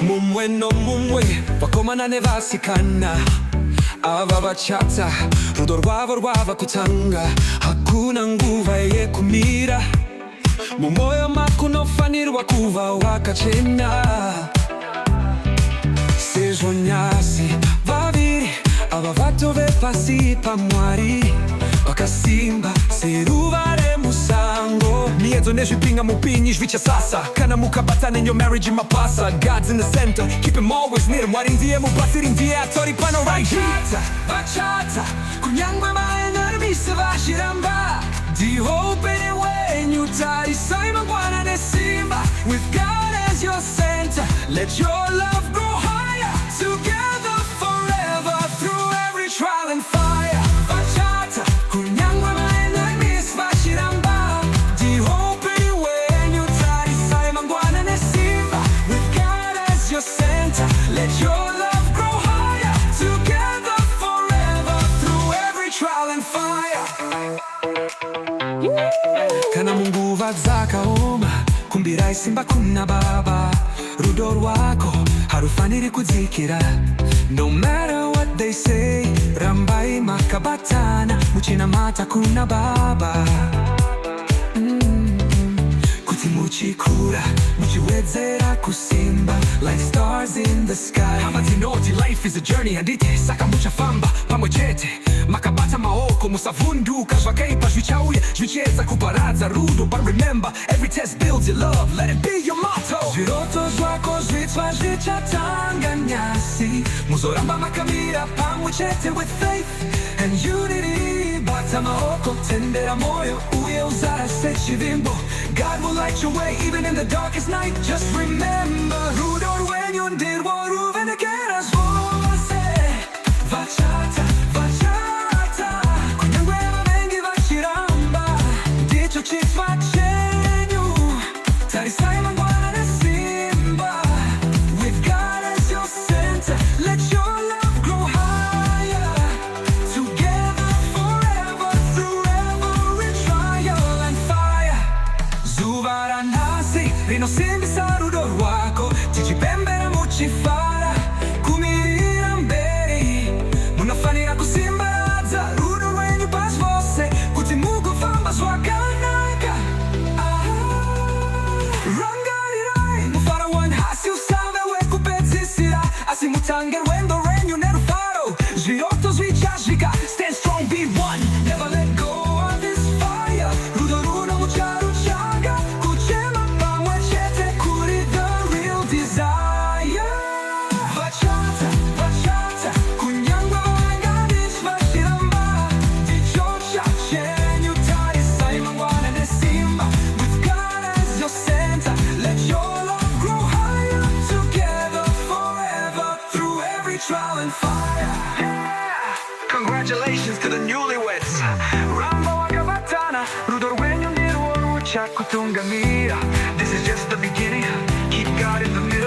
Mumwe no mumwe wakomana nevasikana ava vachata, rudo rwavo rwava kutanga, hakuna nguva yekumira, mumoyo makunofanirwa kuva wakachena. Sezvo nyasi vaviri ava vatove pasi paMwari, vakasimba seruva remusango. Miedzo nezvipinga mupinyi zvichasasa, kana mukabatana in your marriage mapasa. God's in the center, keep him always near. Mwari ndiye mubatsiri, ndiye atori pano right. Vachata, vachata, kunyangwe maenemies vashiramba. The hope anyway, nyutarisa imangwana nesimba. With God as your center, let your love grow higher. Together forever through every trial and fire. Vachata, kunyangwe maenemies vashiramba. The hope anyway, nyutarisa imangwana nesimba. With God as your center, let your love grow higher. Together forever through every trial and fire. Kana Mungu vadzakaoma, kumbirai simba kuna Baba. Rudo rwako harufaniri kudzikira. No matter what they say, rambai makabatana, muchinamata kuna Baba. Kuti muchikura, muchiwedzera kusimba, like stars in the sky. Hamatinoti, life is a journey, handiti saka muchafamba pamwe chete. Makabata maoko musavunduka, zvakaipa zvichauya zvichiedza kuparadza rudo. But remember, every test builds your love, let it be your motto. Zviroto zvako zvitsva zvichatanga nyasi, muzoramba makamira pamwe chete with faith and unity. Bata maoko, tendera moyo, uye uzara sechivimbo. God will light your way even in the darkest night. Just remember, rudo rwenyu ndirwo ruvenekera zvose. Vachata, vachata, kunyangwe vavengi vachiramba, ndicho chitwa chenyu. Tarisai mangwana nesimba. With God as your center, let your love grow higher. Together forever through every trial and fire. Zuva ra nhasi rinosimbisa rudo rwako, tichipembera muchifara, kumirira mberi. Munofanira kusimbaradza rudo rwenyu pasi vose, kuti mugofamba zvakanaka. Rangarirai mufaro wanhasi, usave wekupedzisira, asi mutange rwendo rwenyu nerufaro. Zviroto zvichasvika, stand strong, be one, never let go of this fire. Rudo runo mucharuchaga, kuchema pamwe chete kuri the real desire. Vachata, vachata, kunyangwa vavengavis vashiramba, ndicho chenyu. Tarisai mangwana nesimba. With God as your center, let your love grow higher. Together forever through every trial and fire. Yeah. Congratulations to the newlyweds. Ramba wakabatana, rudo rwenyu ndirwo ruchakutungamira. This is just the beginning. Keep God in the middle.